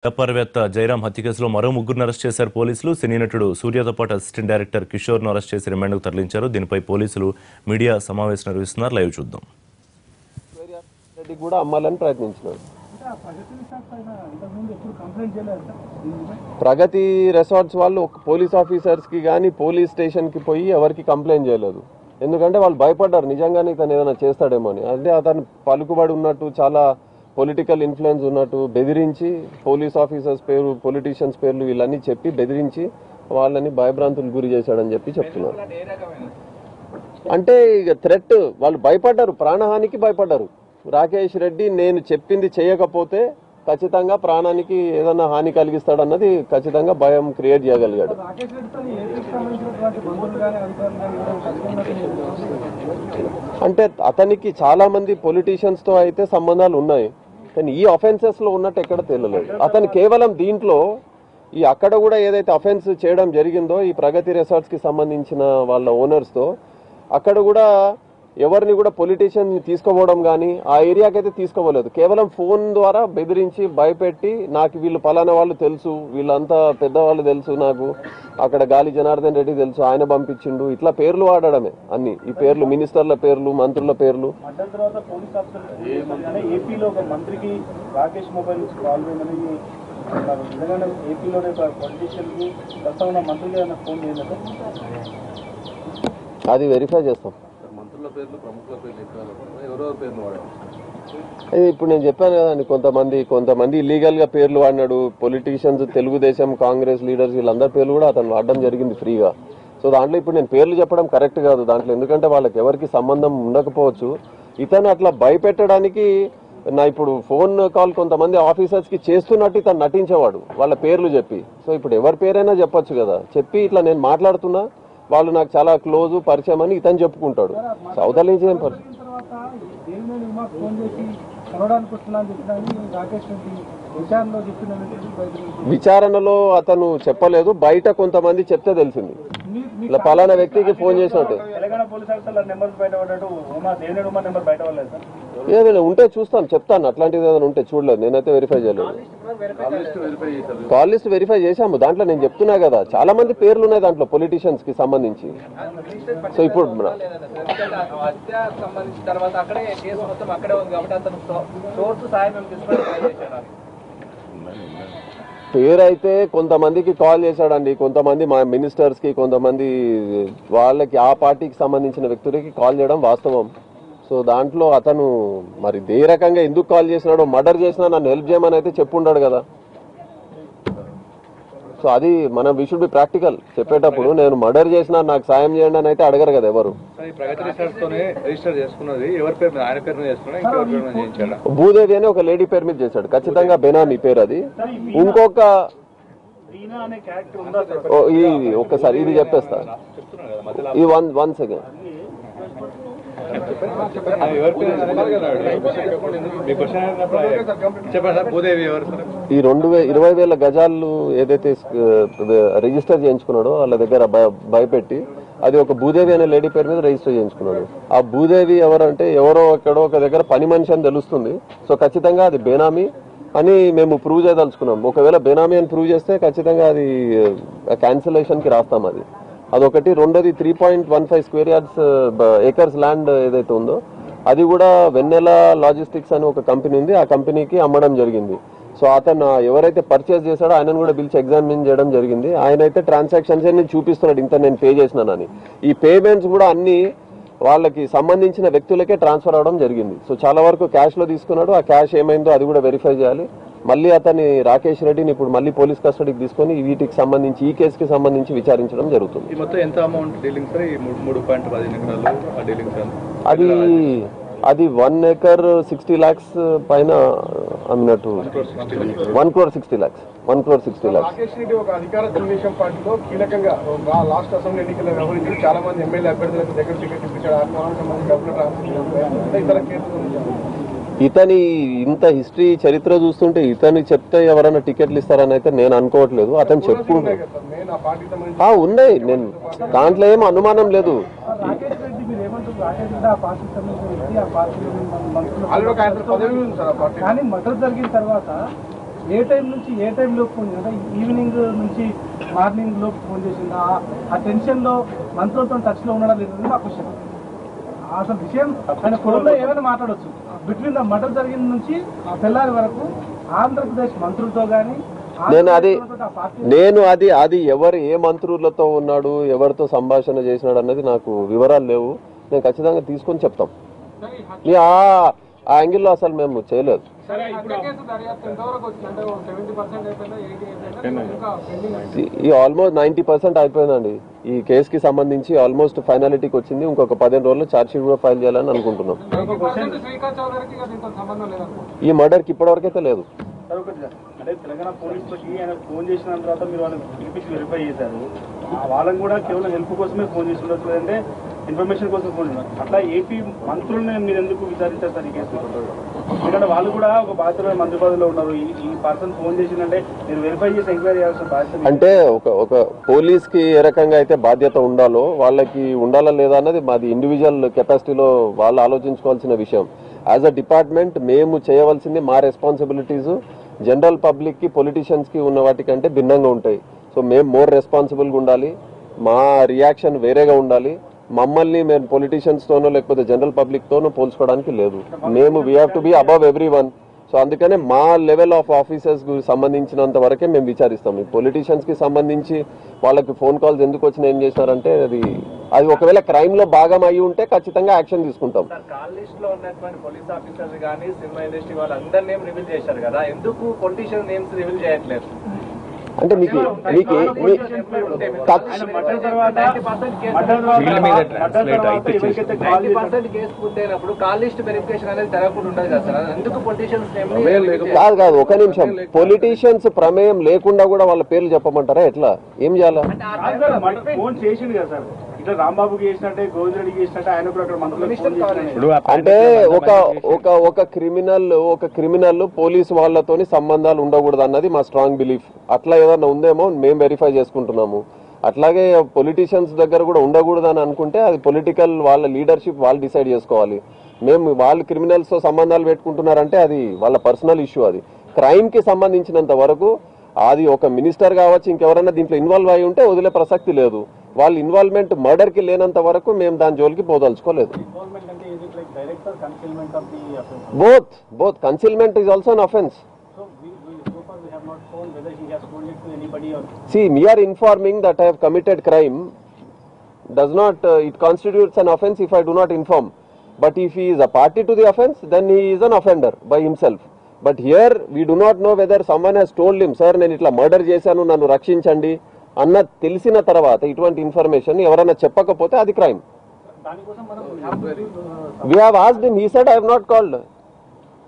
వ్యాపారవేత్త జయరాం హత్య కేసులో మరో ముగ్గురిని అరెస్ట్ చేశారు పోలీసులు. సినీ నటుడు సూర్యతో పాటు అసిస్టెంట్ డైరెక్టర్ కిషోర్ను అరెస్ట్ చేసి రిమాండ్కు తరలించారు. దీనిపై పోలీసులు మీడియా సమావేశం నిర్వహిస్తున్నారు. లైవ్ చూద్దాం. ప్రగతి రిసార్ట్స్ వాళ్ళు పోలీస్ ఆఫీసర్స్ కి కానీ పోలీస్ స్టేషన్ కి పోయి ఎవరికి కంప్లైంట్ చేయలేదు. ఎందుకంటే వాళ్ళు భయపడ్డారు నిజంగానే ఇతను ఏదైనా చేస్తాడేమో అని. అంటే అతను పలుకుబడి ఉన్నట్టు, చాలా పొలిటికల్ ఇన్ఫ్లుయెన్స్ ఉన్నట్టు బెదిరించి పోలీస్ ఆఫీసర్స్ పేరు, పొలిటీషియన్స్ పేర్లు వీళ్ళన్నీ చెప్పి బెదిరించి వాళ్ళని భయభ్రాంతులు గురి చేశాడని చెప్పి చెప్తున్నారు. అంటే ఇక థ్రెట్, వాళ్ళు భయపడ్డారు, ప్రాణహానికి భయపడ్డారు. రాకేష్ రెడ్డి నేను చెప్పింది చేయకపోతే ఖచ్చితంగా ప్రాణానికి ఏదన్నా హాని కలిగిస్తాడన్నది ఖచ్చితంగా భయం క్రియేట్ చేయగలిగాడు. అంటే అతనికి చాలా మంది పొలిటీషియన్స్ తో అయితే సంబంధాలు ఉన్నాయి, కానీ ఈ అఫెన్సెస్ లో ఉన్నట్టు ఎక్కడ తెలియలేదు. అతను కేవలం దీంట్లో ఈ అక్కడ కూడా ఏదైతే అఫెన్స్ చేయడం జరిగిందో ఈ ప్రగతి రిసార్ట్స్ కి సంబంధించిన వాళ్ళ ఓనర్స్ తో, అక్కడ కూడా ఎవరిని కూడా పొలిటీషియన్ తీసుకోవడం కానీ ఆ ఏరియాకి అయితే తీసుకోవలేదు. కేవలం ఫోన్ ద్వారా బెదిరించి భయపెట్టి, నాకు వీళ్ళు పలానా వాళ్ళు తెలుసు, వీళ్ళంతా పెద్దవాళ్ళు తెలుసు, నాకు అక్కడ గాలి జనార్దన్ రెడ్డి తెలుసు, ఆయన పంపించిండు, ఇట్లా పేర్లు వాడడమే. అన్ని ఈ పేర్లు మినిస్టర్ల పేర్లు, మంత్రుల పేర్లు. అది వెరిఫై చేస్తాం. ఇప్పుడు నేను చెప్పాను కదండి, కొంతమంది ఇల్లీగల్ గా పేర్లు వాడినాడు. పొలిటీషియన్స్, తెలుగుదేశం, కాంగ్రెస్ లీడర్స్ వీళ్ళందరి పేర్లు కూడా అతను వాడడం జరిగింది ఫ్రీగా. సో దాంట్లో ఇప్పుడు నేను పేర్లు చెప్పడం కరెక్ట్ కాదు దాంట్లో, ఎందుకంటే వాళ్ళకి ఎవరికి సంబంధం ఉండకపోవచ్చు. ఇతను అట్లా భయపెట్టడానికి ఇప్పుడు ఫోన్ కాల్ కొంతమంది ఆఫీసర్స్ కి చేస్తున్నట్టు ఇతను నటించేవాడు వాళ్ళ పేర్లు చెప్పి. సో ఇప్పుడు ఎవరి పేరైనా చెప్పొచ్చు కదా, చెప్పి ఇట్లా నేను మాట్లాడుతున్నా, వాళ్ళు నాకు చాలా క్లోజ్, పరిచయం అని ఇతను చెప్పుకుంటాడు. అవతల నుంచి ఏం పరిచయం? విచారణలో అతను చెప్పలేదు, బయట కొంతమంది చెప్తే తెలిసింది ఇలా పలానా వ్యక్తికి ఫోన్ చేసినట్టు. ఏదైనా ఉంటే చూస్తాను, చెప్తాను. అట్లాంటిది ఏదైనా ఉంటే చూడలేదు, నేనైతే వెరిఫై చేయలేదు. కాల్ లిస్ట్ వెరిఫై చేశాము. దాంట్లో నేను చెప్తున్నా కదా, చాలా మంది పేర్లు ఉన్నాయి దాంట్లో పొలిటీషియన్స్ కి సంబంధించి. సో ఇప్పుడు పేరైతే కొంతమందికి కాల్ చేశాడండి, కొంతమంది మా మినిస్టర్స్ కి, కొంతమంది వాళ్ళకి ఆ పార్టీకి సంబంధించిన వ్యక్తులకి కాల్ చేయడం వాస్తవం. సో దాంట్లో అతను మరి ఏ రకంగా ఎందుకు కాల్ చేసినాడో, మర్డర్ చేసినా నన్ను హెల్ప్ చేయమని అయితే చెప్పుండాడు కదా. సో అది మనం వి షుడ్ బి ప్రాక్టికల్. చెప్పేటప్పుడు నేను మర్డర్ చేసినా నాకు సాయం చేయండి అని అయితే అడగరు కదా ఎవరు. భూదేవి అని ఒక లేడీ పేరు మీద చేశాడు, ఖచ్చితంగా బెనామీ పేరు అది. ఇంకొక ఒక్కసారి ఇది చెప్పేస్తా, ఈ వన్ సెకండ్. ఈ 20,000 గజాలు ఏదైతే రిజిస్టర్ చేయించుకున్నాడో వాళ్ళ దగ్గర భయపెట్టి, అది ఒక భూదేవి అనే లేడీ పేరు మీద రిజిస్టర్ చేయించుకున్నాడు. ఆ భూదేవి ఎవరంటే ఎవరో ఎక్కడో ఒక దగ్గర పని మనిషి అని తెలుస్తుంది. సో ఖచ్చితంగా అది బేనామీ అని మేము ప్రూవ్ చేయదలుచుకున్నాం. ఒకవేళ బేనామీ అని ప్రూవ్ చేస్తే ఖచ్చితంగా అది క్యాన్సిలేషన్ కి రాస్తాం. అదొకటి. రెండోది 3.15 స్క్వేర్ యార్డ్స్ ఏకర్స్ ల్యాండ్ ఏదైతే ఉందో అది కూడా వెన్నెల లాజిస్టిక్స్ అని ఒక కంపెనీ ఉంది, ఆ కంపెనీకి అమ్మడం జరిగింది. సో అతను ఎవరైతే పర్చేస్ చేశాడో ఆయనను కూడా పిలిచి ఎగ్జామిన్ చేయడం జరిగింది. ఆయన అయితే ట్రాన్సాక్షన్స్ అన్ని చూపిస్తున్నాడు, ఇంత నేను పే చేసినానని. ఈ పేమెంట్స్ కూడా అన్ని వాళ్ళకి సంబంధించిన వ్యక్తులకే ట్రాన్స్ఫర్ అవడం జరిగింది. సో చాలా వరకు క్యాష్ లో తీసుకున్నాడు. ఆ క్యాష్ ఏమైందో అది కూడా వెరిఫై చేయాలి. మళ్ళీ అతని రాకేష్ రెడ్డిని ఇప్పుడు మళ్ళీ పోలీస్ కస్టడీకి తీసుకొని వీటికి సంబంధించి, ఈ కేసుకి సంబంధించి విచారించడం జరుగుతుంది. అది 1 acre 60 lakhs పైన అమ్మినట్టు. 1 crore 60 lakhs. రాకేష్ రెడ్డి ఒక అధికార తెలుగుదేశం పార్టీలో కీలకంగా లాస్ట్ అసెంబ్లీ ఎన్నికల్లో వ్యవహరించి చాలా మంది ఎమ్మెల్యే అభ్యర్థులకు దగ్గర టికెట్ ఇతని ఇంత హిస్టరీ చరిత్ర చూస్తుంటే ఇతని చెప్తే ఎవరైనా టికెట్లు ఇస్తారని అయితే నేను అనుకోవట్లేదు. అతను చెప్పుకుంటాడు ఉన్నాయి, నేను దాంట్లో ఏం అనుమానం లేదు. కానీ మద్దతు జరిగిన తర్వాత ఏ టైం నుంచి ఏ టైంలో ఫోన్ చేసిందా? ఈవినింగ్ నుంచి మార్నింగ్ లో ఫోన్ చేసిందా? ఆ టెన్షన్ లో మంత్రులతో టచ్ లో ఉన్నాడా లేదు మా క్వశ్చన్. అసలు విషయం ఆయన ఫోన్లో ఏమైనా మాట్లాడవచ్చు. బిట్వీన్ ద మర్డర్ జరిగిన నుంచి తెల్లారి వరకు ఆంధ్రప్రదేశ్ మంత్రులతో కానీ నేను అది ఎవరు ఏ మంత్రులతో ఉన్నాడు, ఎవరితో సంభాషణ చేసినాడు అన్నది నాకు వివరాలు లేవు. నేను ఖచ్చితంగా తీసుకొని చెప్తాం. ఆ యాంగిల్లో అసలు మేము చేయలేదు. ఈ ఆల్మోస్ట్ 90% అయిపోయిందండి. ఈ కేసుకి సంబంధించి ఆల్మోస్ట్ ఫైనాలిటీకి వచ్చింది. ఇంకొక 15 రోజుల్లో ఛార్జ్ షీట్ కూడా ఫైల్ చేయాలని అనుకుంటున్నాం. ఈ మర్డర్కి ఇప్పటివరకు అయితే లేదు. అంటే తెలంగాణ పోలీసులకి ఆయన ఫోన్ చేసిన తర్వాత మీరు వాళ్ళని పిలిపించి వెరిఫై చేశారు. వాళ్ళని కూడా కేవలం హెల్ప్ కోసమే ఫోన్ చేసి ఉండొచ్చు, లేదంటే ఇన్ఫర్మేషన్ కోసం ఫోన్ చేస్తున్నారు. అట్లా ఏపీ మంత్రుల్ని మీరు ఎందుకు విచారించారు సార్ ఈ కేసు? ఎందుకంటే వాళ్ళు కూడా ఒక బాధ్యత మంత్రి పదవిలో ఉన్నారు. ఈ పర్సన్ ఫోన్ చేసిందంటే మీరు వెరిఫై చేసి ఎంక్వైరీ చేయాల్సిన బాధ్యత. అంటే ఒక పోలీస్ కి ఏ రకంగా అయితే బాధ్యత ఉండాలో వాళ్ళకి ఉండాలా లేదా అన్నది మాది ఇండివిజువల్ కెపాసిటీలో వాళ్ళు ఆలోచించుకోవాల్సిన విషయం. యాజ్ అ డిపార్ట్మెంట్ మేము చేయవలసింది మా రెస్పాన్సిబిలిటీస్ జనరల్ పబ్లిక్ కి పొలిటీషియన్స్ కి ఉన్న వాటికంటే భిన్నంగా ఉంటాయి. సో మేము మోర్ రెస్పాన్సిబుల్గా ఉండాలి. మా రియాక్షన్ వేరేగా ఉండాలి. మమ్మల్ని మేము పొలిటీషియన్స్ తోనో లేకపోతే జనరల్ పబ్లిక్ తోనో పోల్చుకోవడానికి లేదు. మేము we have to be above every one. So అందుకనే మా లెవెల్ ఆఫ్ ఆఫీసర్స్ కి సంబంధించినంత వరకే మేము విచారిస్తాం. ఈ పొలిటీషియన్స్ కి సంబంధించి వాళ్ళకి ఫోన్ కాల్స్ ఎందుకు వచ్చినా ఏం చేశారంటే అది ఒకవేళ క్రైమ్ లో భాగం అయ్యి ఉంటే ఖచ్చితంగా యాక్షన్ తీసుకుంటాం. కాల్ లిస్ట్ లో ఉన్నటువంటి పోలీస్ ఆఫీసర్స్ కానీ సినిమా ఇండస్ట్రీ వాళ్ళు అందరి నేమ్ రివీల్ చేశారు కదా, ఎందుకు పొలిటీషియన్ నేమ్స్ రివీల్ చేయట్లేదు? అంటే మీకు కేసు పూర్తయినప్పుడు కాల్ లిస్ట్ వెరిఫికేషన్ అనేది జరగకుండా ఉండదు కదా సార్, ఎందుకు పొలిటీషియన్స్ కాదు ఒక నిమిషం. పొలిటీషియన్స్ ప్రమేయం లేకుండా కూడా వాళ్ళ పేర్లు చెప్పమంటారా? ఎట్లా ఏం చేయాలా? ఫోన్ చేసిండు కదా సార్, ఇట్లా రాంబాబుకి చేసినట్టే గోవిందరెడ్డికి చేసినట్టే ఆయన కూడా అక్కడ మంత్రులు. అంటే ఒక క్రిమినల్ పోలీసు వాళ్ళతోని సంబంధాలు ఉండకూడదు అన్నది మా స్ట్రాంగ్ బిలీఫ్. అట్లా ఏదన్నా ఉందేమో మేము వెరిఫై చేసుకుంటున్నాము. అట్లాగే పొలిటీషియన్స్ దగ్గర కూడా ఉండకూడదు అని అనుకుంటే అది పొలిటికల్ వాళ్ళ లీడర్షిప్ వాళ్ళు డిసైడ్ చేసుకోవాలి. మేము వాళ్ళు క్రిమినల్స్ తో సంబంధాలు పెట్టుకుంటున్నారంటే అది వాళ్ళ పర్సనల్ ఇష్యూ. అది క్రైమ్ కి సంబంధించినంత వరకు అది ఒక మినిస్టర్ కావచ్చు ఇంకెవరైనా దీంట్లో ఇన్వాల్వ్ అయి ఉంటే వదిలే ప్రసక్తి లేదు. వాళ్ళ ఇన్వాల్వ్మెంట్ మర్డర్ కి లేనంత వరకు మేము దాని జోలికి పోదలుచుకోలేదు. Both concealment is also an offence. See, mere informing that I have committed crime does not, it constitutes an offence if I do not inform. But if he is a party to the offence, then he is an offender by himself. But here we do not know whether someone has told him, sir, నేను ఇట్లా murder చేశాను నన్ను రక్షించండి అన్న తెలిసిన తర్వాత ఇటువంటి information ఎవరైనా చెప్పకపోతే అది crime. We have asked him, he said I have not called.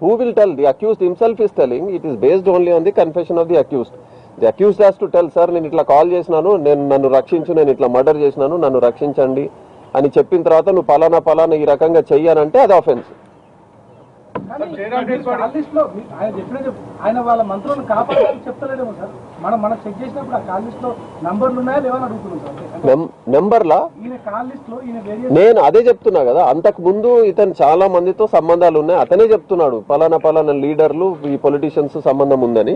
Who will tell? The accused himself is telling. It is based only on the confession of the accused. The accused has to tell, sir, నేను ఇట్లా call చేసినాను, నన్ను రక్షించు, నేను ఇట్లా murder చేసినాను, నన్ను రక్షించండి అని చెప్పిన తర్వాత నువ్వు పలానా ఈ రకంగా చెయ్యానంటే అది ఆఫెన్స్. ఆయన వాళ్ళ మంత్రులను కాపాడాలని చెప్తలేదేమో సార్. మనం చెక్ చేసినప్పుడు ఆ కాల్ లిస్ట్ లో నంబర్లు ఉన్నాయా లేవని అడుగుతున్నాం సార్. నెంబర్లా నేను అదే చెప్తున్నా కదా. అంతకు ముందు ఇతను చాలా మందితో సంబంధాలు ఉన్నాయి. అతనే చెప్తున్నాడు పలానా లీడర్లు ఈ పొలిటీషియన్స్ సంబంధం ఉందని.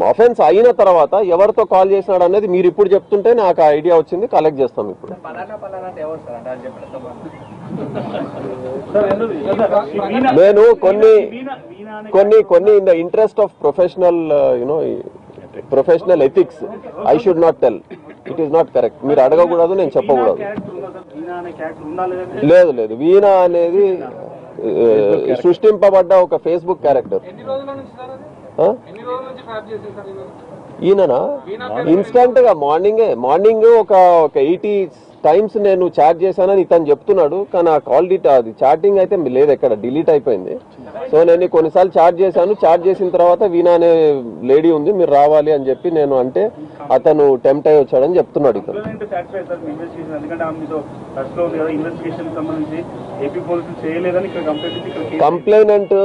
ఆఫెన్స్ అయిన తర్వాత ఎవరితో కాల్ చేసినాడు అనేది మీరు ఇప్పుడు చెప్తుంటే నాకు ఐడియా వచ్చింది, కలెక్ట్ చేస్తాం ఇప్పుడు. నేను కొన్ని in the interest of professional ethics I should not tell. It is not correct. మీరు అడగకూడదు, నేను చెప్పకూడదు. లేదు వీణా అనేది సృష్టింపబడ్డ ఒక ఫేస్బుక్ క్యారెక్టర్. ఈయననా ఇన్స్టెంట్ గా మార్నింగ్ ఒక 80 times నేను చాట్ చేశానని ఇతను చెప్తున్నాడు. కానీ ఆ కాల్ అది చాటింగ్ అయితే లేదు, ఎక్కడ డిలీట్ అయిపోయింది. సో నేను కొన్నిసార్లు చాట్ చేశాను. చాట్ చేసిన తర్వాత వీణా అనే లేడీ ఉంది, మీరు రావాలి అని చెప్పి నేను అంటే అతను టెంప్ట్ అయ్యి వచ్చాడని చెప్తున్నాడు ఇతను. కంప్లైనెంట్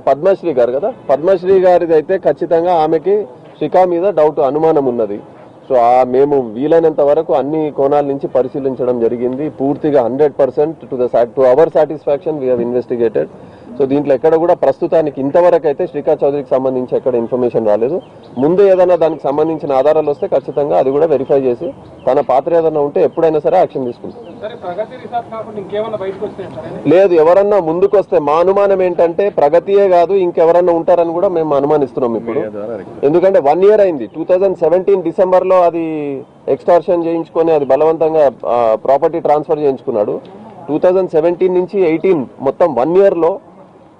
పద్మశ్రీ గారు కదా, పద్మశ్రీ గారిది అయితే ఖచ్చితంగా ఆమెకి శిఖా మీద అనుమానం ఉన్నది. సో మేము వీలైనంత వరకు అన్ని కోణాల నుంచి పరిశీలించడం జరిగింది. పూర్తిగా 100% to our satisfaction we have investigated. So దీంట్లో ఎక్కడ కూడా ప్రస్తుతానికి ఇంతవరకు అయితే శ్రీకాంత్ చౌదరికి సంబంధించి ఎక్కడ ఇన్ఫర్మేషన్ రాలేదు. ముందు ఏదైనా దానికి సంబంధించిన ఆధారాలు వస్తే ఖచ్చితంగా అది కూడా వెరిఫై చేసి తన పాత్ర ఏదైనా ఉంటే ఎప్పుడైనా సరే యాక్షన్ తీసుకుంటాం. లేదు, ఎవరన్నా ముందుకు వస్తే మా అనుమానం ఏంటంటే ప్రగతియే కాదు ఇంకెవరన్నా ఉంటారని కూడా మేము అనుమానిస్తున్నాం ఇప్పుడు. ఎందుకంటే 1 year అయింది. 2017 డిసెంబర్లో అది ఎక్స్టార్షన్ చేయించుకొని అది బలవంతంగా ప్రాపర్టీ ట్రాన్స్ఫర్ చేయించుకున్నాడు. 2017 నుంచి 18 మొత్తం 1 yearలో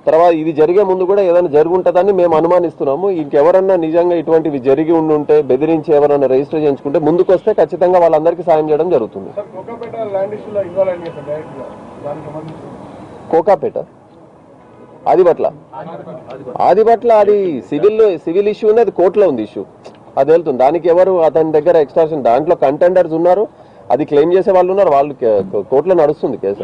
తర్వాత ఇది జరిగే ముందు కూడా ఏదైనా జరుగుంటుందని మేము అనుమానిస్తున్నాము. ఇంకెవరన్నా నిజంగా ఇటువంటివి జరిగి ఉండుంటే బెదిరించి ఎవరన్నా రిజిస్టర్ చేయించుకుంటే ముందుకు వస్తే ఖచ్చితంగా వాళ్ళందరికీ సాయం చేయడం జరుగుతుంది. కోకాపేట ఆదిబట్ల అది సివిల్ ఇష్యూ ఉంది, అది కోర్టులో ఉంది ఇష్యూ, అది వెళ్తుంది. దానికి ఎవరు అతని దగ్గర ఎక్స్టార్షన్ దాంట్లో కంటెండర్స్ ఉన్నారు, అది క్లెయిమ్ చేసే వాళ్ళు ఉన్నారు, వాళ్ళు కోర్టులో నడుస్తుంది కేసు.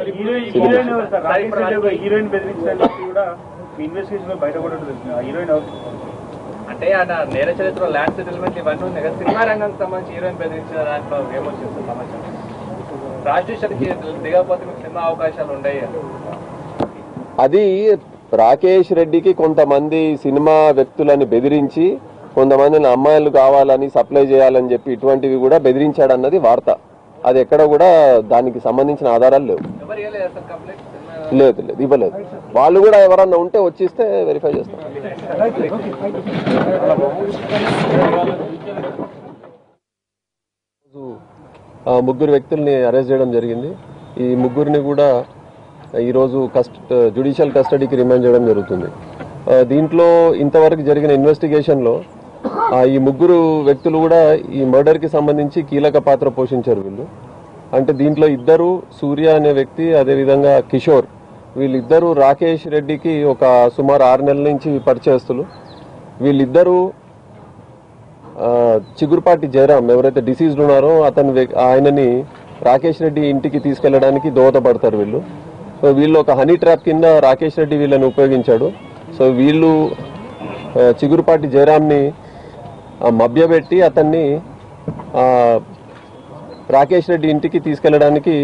అంటే ఆయన నేర చరిత్ర ల్యాండ్ సెటిల్మెంట్ ఇవన్నీ ఉన్నాయి కదా, సినిమా రంగానికి సంబంధించి హీరోయిన్ బెదిరించిన దాంట్లో ఏమొచ్చింది సమాచారం? రాజేష్కి దిగకపోతే మీకు సినిమా అవకాశాలు ఉండేవి. అది రాకేష్ రెడ్డికి కొంతమంది సినిమా వ్యక్తులని బెదిరించి కొంతమందిని అమ్మాయిలు కావాలని సప్లై చేయాలని చెప్పి ఇటువంటివి కూడా బెదిరించాడన్నది వార్త. అది ఎక్కడ కూడా దానికి సంబంధించిన ఆధారాలు లేవు. లేదు ఇవ్వలేదు. వాళ్ళు కూడా ఎవరన్నా ఉంటే వచ్చిస్తే వెరిఫై చేస్తాం. ముగ్గురు వ్యక్తుల్ని అరెస్ట్ చేయడం జరిగింది. ఈ ముగ్గురిని కూడా ఈరోజు జ్యుడిషియల్ కస్టడీకి రిమాండ్ చేయడం జరుగుతుంది. దీంట్లో ఇంతవరకు జరిగిన ఇన్వెస్టిగేషన్లో ఈ ముగ్గురు వ్యక్తులు కూడా ఈ మర్డర్కి సంబంధించి కీలక పాత్ర పోషించారు వీళ్ళు. అంటే దీంట్లో ఇద్దరు సూర్య అనే వ్యక్తి, అదేవిధంగా కిషోర్, వీళ్ళిద్దరూ రాకేష్ రెడ్డికి ఒక సుమారు 6 నెలల నుంచి పరిచయస్తులు. వీళ్ళిద్దరూ చిగురుపాటి జయరాం ఎవరైతే డిసీజ్డ్ ఉన్నారో ఆయనని రాకేష్ రెడ్డి ఇంటికి తీసుకెళ్లడానికి దోహదపడతారు వీళ్ళు. సో వీళ్ళు ఒక హనీ ట్రాప్ కింద రాకేష్ రెడ్డి వీళ్ళని ఉపయోగించాడు. సో వీళ్ళు చిగురుపాటి జయరాంని మభ్యపెట్టి అతన్ని రాకేష్ రెడ్డి ఇంటికి తీసుకెళ్లడానికి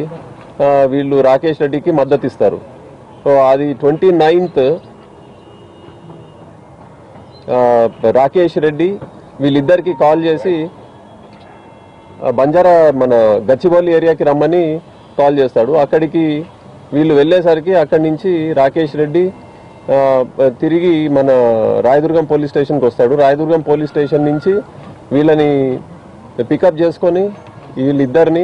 వీళ్ళు రాకేష్ రెడ్డికి మద్దతు ఇస్తారు. సో అది 29th రాకేష్ రెడ్డి వీళ్ళిద్దరికి కాల్ చేసి బంజారా మన గచ్చిబౌలి ఏరియాకి రమ్మని కాల్ చేస్తాడు. అక్కడికి వీళ్ళు వెళ్ళేసరికి అక్కడి నుంచి రాకేష్ రెడ్డి తిరిగి మన రాయదుర్గం పోలీస్ స్టేషన్కి వస్తాడు. రాయదుర్గం పోలీస్ స్టేషన్ నుంచి వీళ్ళని పికప్ చేసుకొని వీళ్ళిద్దరిని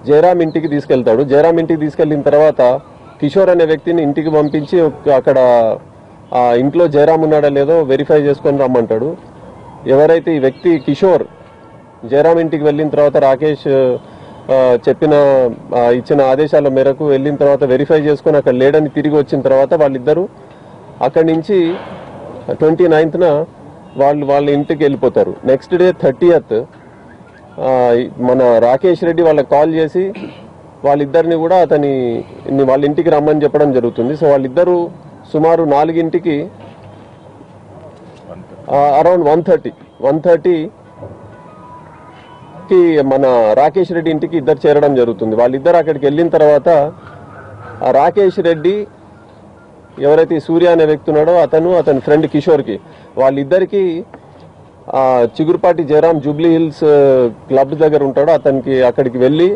జయరాం ఇంటికి తీసుకెళ్తాడు. జయరాం ఇంటికి తీసుకెళ్లిన తర్వాత కిషోర్ అనే వ్యక్తిని ఇంటికి పంపించి అక్కడ ఇంట్లో జయరాం ఉన్నాడా లేదో వెరిఫై చేసుకొని రమ్మంటాడు. ఎవరైతే ఈ వ్యక్తి కిషోర్ జయరాం ఇంటికి వెళ్ళిన తర్వాత రాకేష్ ఇచ్చిన ఆదేశాల మేరకు వెళ్ళిన తర్వాత వెరిఫై చేసుకొని అక్కడ లేడని తిరిగి వచ్చిన తర్వాత వాళ్ళిద్దరూ అక్కడి నుంచి 29th వాళ్ళ ఇంటికి వెళ్ళిపోతారు. నెక్స్ట్ డే 30th మన రాకేష్ రెడ్డి వాళ్ళకి కాల్ చేసి వాళ్ళిద్దరిని కూడా వాళ్ళ ఇంటికి రమ్మని చెప్పడం జరుగుతుంది. సో వాళ్ళిద్దరూ సుమారు 4కి అరౌండ్ 1:30కి మన రాకేష్ రెడ్డి ఇంటికి ఇద్దరు చేరడం జరుగుతుంది. వాళ్ళిద్దరు అక్కడికి వెళ్ళిన తర్వాత రాకేష్ రెడ్డి ఎవరైతే సూర్య అనే వ్యక్తి ఉన్నాడో అతని ఫ్రెండ్ కిషోర్కి వాళ్ళిద్దరికి Chigurupati Jayaram Jubilee hills club దగ్గర ఉంటాడో అక్కడికి వెళ్ళి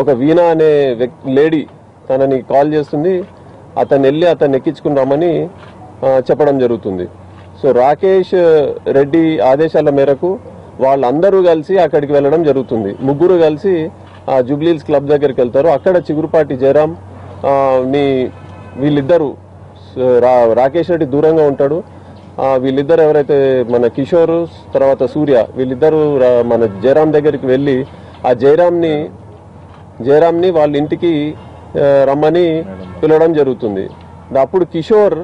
ఒక వీణా అనే లేడీ తనని కాల్ చేస్తుంది. అతను వెళ్ళి అతన్ని ఎక్కించుకుని రమ్మని చెప్పడం జరుగుతుంది. సో రాకేష్ రెడ్డి ఆదేశాల మేరకు వాళ్ళందరూ కలిసి అక్కడికి వెళ్ళడం జరుగుతుంది. ముగ్గురు కలిసి జూబ్లీ హిల్స్ క్లబ్ దగ్గరికి వెళ్తారు. అక్కడ చిగురుపాటి జయరాం వీళ్ళిద్దరూ రాకేష్ రెడ్డి దూరంగా ఉంటాడు. వీళ్ళిద్దరు ఎవరైతే మన కిషోర్ తర్వాత సూర్య వీళ్ళిద్దరూ మన జయరాం దగ్గరికి వెళ్ళి ఆ జయరాంని వాళ్ళ ఇంటికి రమ్మని పిలవడం జరుగుతుంది. అప్పుడు కిషోర్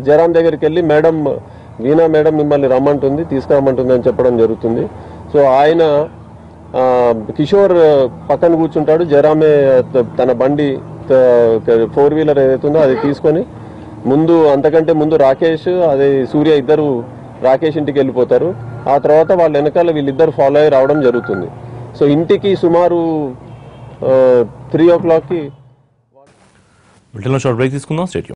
జయరాం దగ్గరికి వెళ్ళి వీణా మేడం మిమ్మల్ని రమ్మంటుంది తీసుకురమ్మంటుంది అని చెప్పడం జరుగుతుంది. సో ఆయన కిషోర్ పక్కన కూర్చుంటాడు. జయరామే తన బండి 4-wheeler ఏదైతుందో అది తీసుకొని అంతకంటే ముందు రాకేష్ సూర్య ఇద్దరు రాకేష్ ఇంటికి వెళ్ళిపోతారు. ఆ తర్వాత వాళ్ళ వెనకాల వీళ్ళిద్దరు ఫాలో అయ్యి రావడం జరుగుతుంది. సో ఇంటికి సుమారు 3 o'clockకి బ్రిటన్లో షార్ట్ బ్రేక్ తీసుకుందాం. స్టేట్